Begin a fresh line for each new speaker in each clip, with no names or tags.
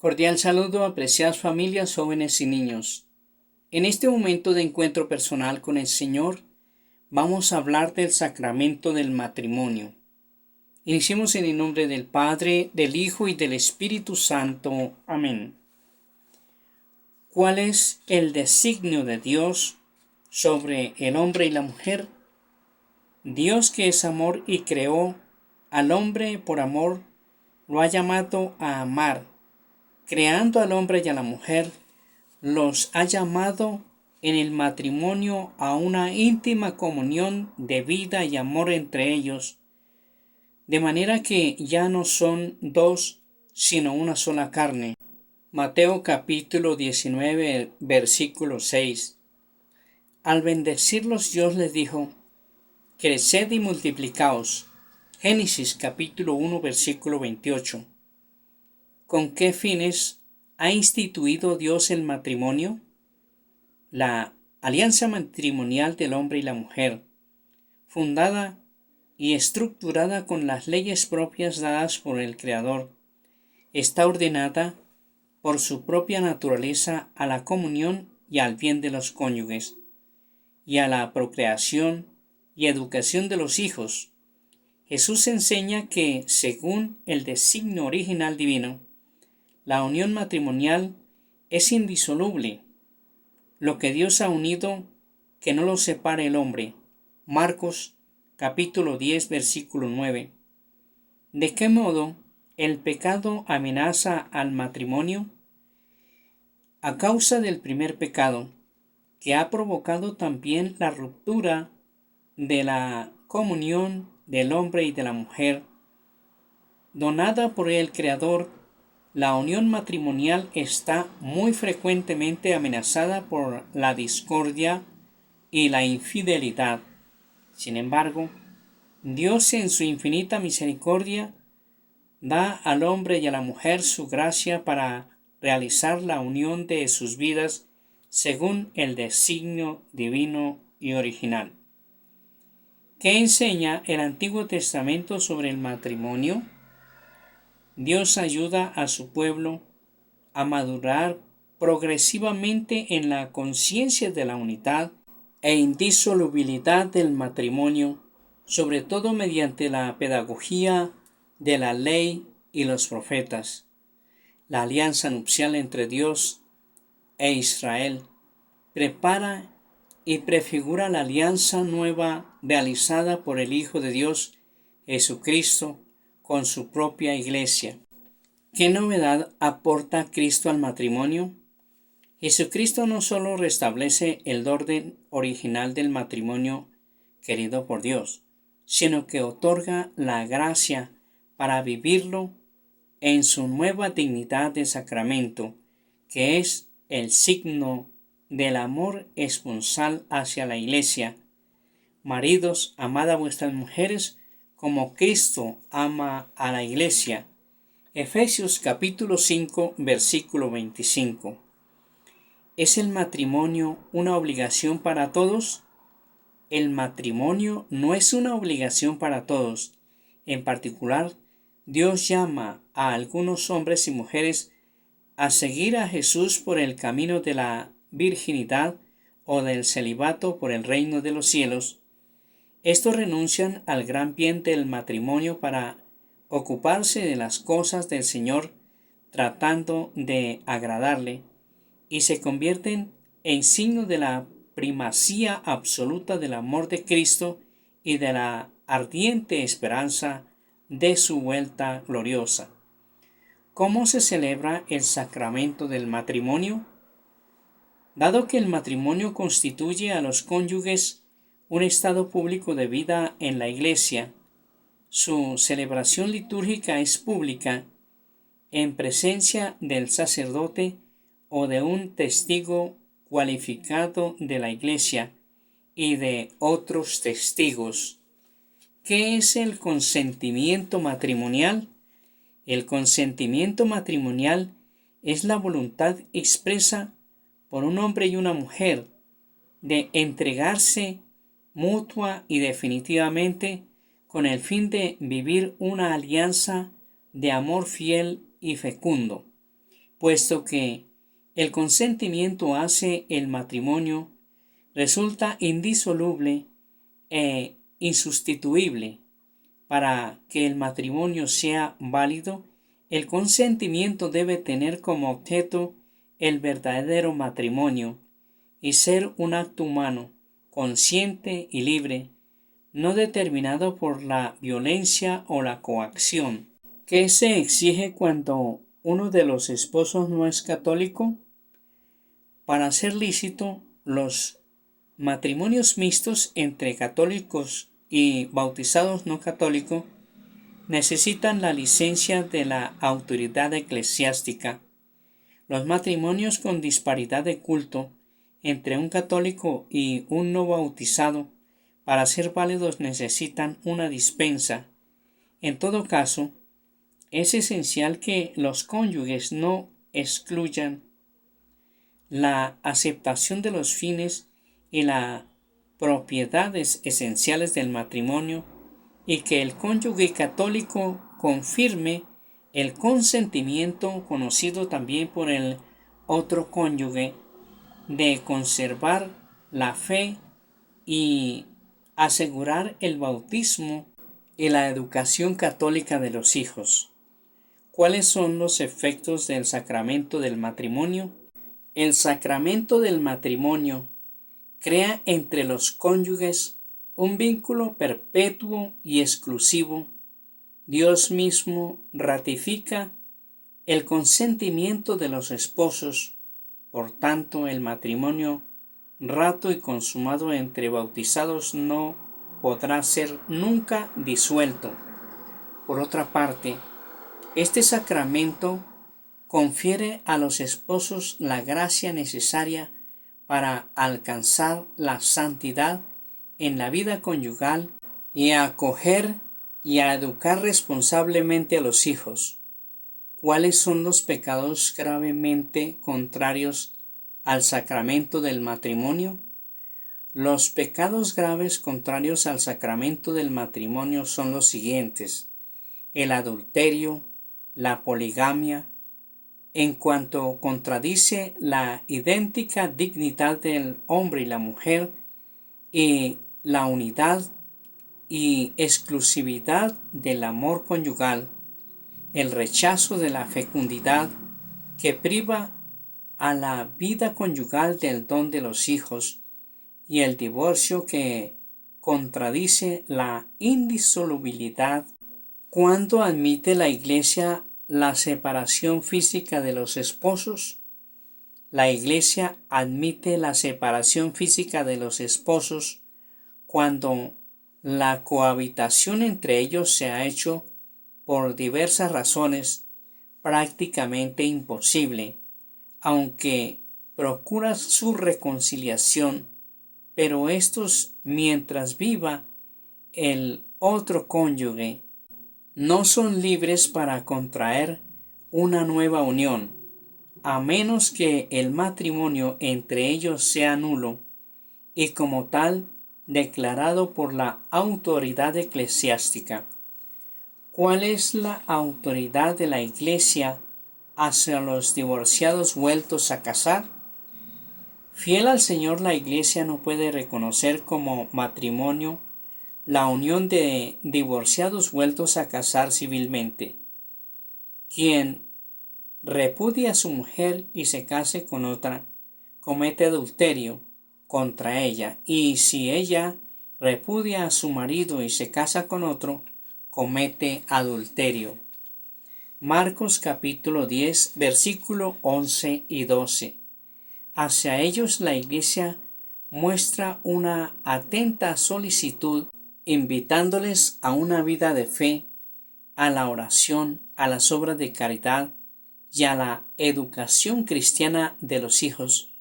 Cordial saludo, apreciadas familias, jóvenes y niños. En este momento de encuentro personal con el Señor, vamos a hablar del sacramento del matrimonio. Iniciemos en el nombre del Padre, del Hijo y del Espíritu Santo. Amén. ¿Cuál es el designio de Dios sobre el hombre y la mujer? Dios, que es amor y creó al hombre por amor, lo ha llamado a amar. Creando al hombre y a la mujer, los ha llamado en el matrimonio a una íntima comunión de vida y amor entre ellos, de manera que ya no son dos, sino una sola carne. Mateo capítulo 19, versículo 6. Al bendecirlos, Dios les dijo: creced y multiplicaos. Génesis capítulo 1, versículo 28. ¿Con qué fines ha instituido Dios el matrimonio? La alianza matrimonial del hombre y la mujer, fundada y estructurada con las leyes propias dadas por el Creador, está ordenada por su propia naturaleza a la comunión y al bien de los cónyuges, y a la procreación y educación de los hijos. Jesús enseña que, según el designio original divino, la unión matrimonial es indisoluble. Lo que Dios ha unido, que no lo separe el hombre. Marcos capítulo 10, versículo 9. ¿De qué modo el pecado amenaza al matrimonio? A causa del primer pecado, que ha provocado también la ruptura de la comunión del hombre y de la mujer, donada por el Creador, la unión matrimonial está muy frecuentemente amenazada por la discordia y la infidelidad. Sin embargo, Dios, en su infinita misericordia, da al hombre y a la mujer su gracia para realizar la unión de sus vidas según el designio divino y original. ¿Qué enseña el Antiguo Testamento sobre el matrimonio? Dios ayuda a su pueblo a madurar progresivamente en la conciencia de la unidad e indisolubilidad del matrimonio, sobre todo mediante la pedagogía de la ley y los profetas. La alianza nupcial entre Dios e Israel prepara y prefigura la alianza nueva realizada por el Hijo de Dios, Jesucristo, con su propia Iglesia. ¿Qué novedad aporta Cristo al matrimonio? Jesucristo no solo restablece el orden original del matrimonio querido por Dios, sino que otorga la gracia para vivirlo en su nueva dignidad de sacramento, que es el signo del amor esponsal hacia la Iglesia. Maridos, amad a vuestras mujeres como Cristo ama a la Iglesia. Efesios capítulo 5, versículo 25. ¿Es el matrimonio una obligación para todos? El matrimonio no es una obligación para todos. En particular, Dios llama a algunos hombres y mujeres a seguir a Jesús por el camino de la virginidad o del celibato por el reino de los cielos. Estos renuncian al gran bien del matrimonio para ocuparse de las cosas del Señor, tratando de agradarle, y se convierten en signo de la primacía absoluta del amor de Cristo y de la ardiente esperanza de su vuelta gloriosa. ¿Cómo se celebra el sacramento del matrimonio? Dado que el matrimonio constituye a los cónyuges un estado público de vida en la Iglesia, su celebración litúrgica es pública, en presencia del sacerdote o de un testigo cualificado de la Iglesia y de otros testigos. ¿Qué es el consentimiento matrimonial? El consentimiento matrimonial es la voluntad expresa por un hombre y una mujer de entregarse mutua y definitivamente con el fin de vivir una alianza de amor fiel y fecundo. puesto que el consentimiento hace el matrimonio, resulta indisoluble e insustituible. Para que el matrimonio sea válido, el consentimiento debe tener como objeto el verdadero matrimonio y ser un acto humano, consciente y libre, no determinado por la violencia o la coacción. ¿Qué se exige cuando uno de los esposos no es católico? Para ser lícito, los matrimonios mixtos entre católicos y bautizados no católicos necesitan la licencia de la autoridad eclesiástica. Los matrimonios con disparidad de culto entre un católico y un no bautizado, para ser válidos necesitan una dispensa. En todo caso, es esencial que los cónyuges no excluyan la aceptación de los fines y las propiedades esenciales del matrimonio y que el cónyuge católico confirme el consentimiento conocido también por el otro cónyuge de conservar la fe y asegurar el bautismo y la educación católica de los hijos. ¿Cuáles son los efectos del sacramento del matrimonio? El sacramento del matrimonio crea entre los cónyuges un vínculo perpetuo y exclusivo. Dios mismo ratifica el consentimiento de los esposos. Por tanto, el matrimonio rato y consumado entre bautizados no podrá ser nunca disuelto. Por otra parte, este sacramento confiere a los esposos la gracia necesaria para alcanzar la santidad en la vida conyugal y a acoger y a educar responsablemente a los hijos. ¿Cuáles son los pecados gravemente contrarios al sacramento del matrimonio? Los pecados graves contrarios al sacramento del matrimonio son los siguientes: el adulterio, la poligamia, en cuanto contradice la idéntica dignidad del hombre y la mujer y la unidad y exclusividad del amor conyugal, el rechazo de la fecundidad que priva a la vida conyugal del don de los hijos y el divorcio que contradice la indisolubilidad. ¿Cuándo admite la Iglesia la separación física de los esposos? La Iglesia admite la separación física de los esposos cuando la cohabitación entre ellos se ha hecho, por diversas razones, prácticamente imposible, aunque procura su reconciliación, pero estos, mientras viva el otro cónyuge, no son libres para contraer una nueva unión, a menos que el matrimonio entre ellos sea nulo y como tal declarado por la autoridad eclesiástica. ¿Cuál es la autoridad de la Iglesia hacia los divorciados vueltos a casar? Fiel al Señor, la Iglesia no puede reconocer como matrimonio la unión de divorciados vueltos a casar civilmente. Quien repudia a su mujer y se case con otra, comete adulterio contra ella, y si ella repudia a su marido y se casa con otro, comete adulterio. Marcos capítulo 10, versículo 11 y 12. Hacia ellos la Iglesia muestra una atenta solicitud, invitándoles a una vida de fe, a la oración, a las obras de caridad y a la educación cristiana de los hijos,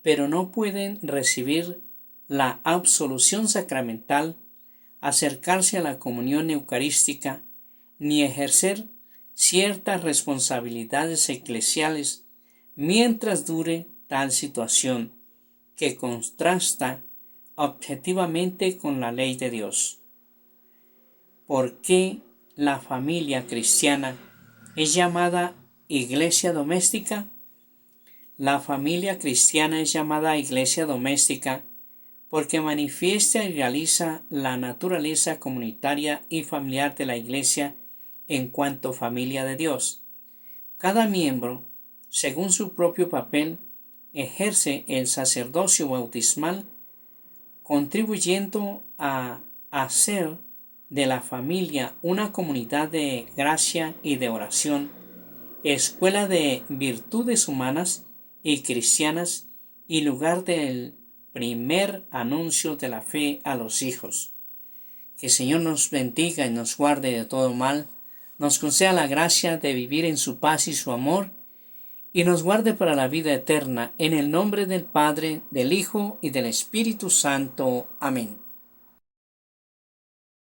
pero no pueden recibir la absolución sacramental, acercarse a la comunión eucarística, ni ejercer ciertas responsabilidades eclesiales mientras dure tal situación, que contrasta objetivamente con la ley de Dios. ¿Por qué la familia cristiana es llamada iglesia doméstica? La familia cristiana es llamada iglesia doméstica porque manifiesta y realiza la naturaleza comunitaria y familiar de la iglesia en cuanto familia de Dios. Cada miembro, según su propio papel, ejerce el sacerdocio bautismal, contribuyendo a hacer de la familia una comunidad de gracia y de oración, escuela de virtudes humanas y cristianas y lugar del primer anuncio de la fe a los hijos. Que el Señor nos bendiga y nos guarde de todo mal, nos conceda la gracia de vivir en su paz y su amor, y nos guarde para la vida eterna, en el nombre del Padre, del Hijo y del Espíritu Santo. Amén.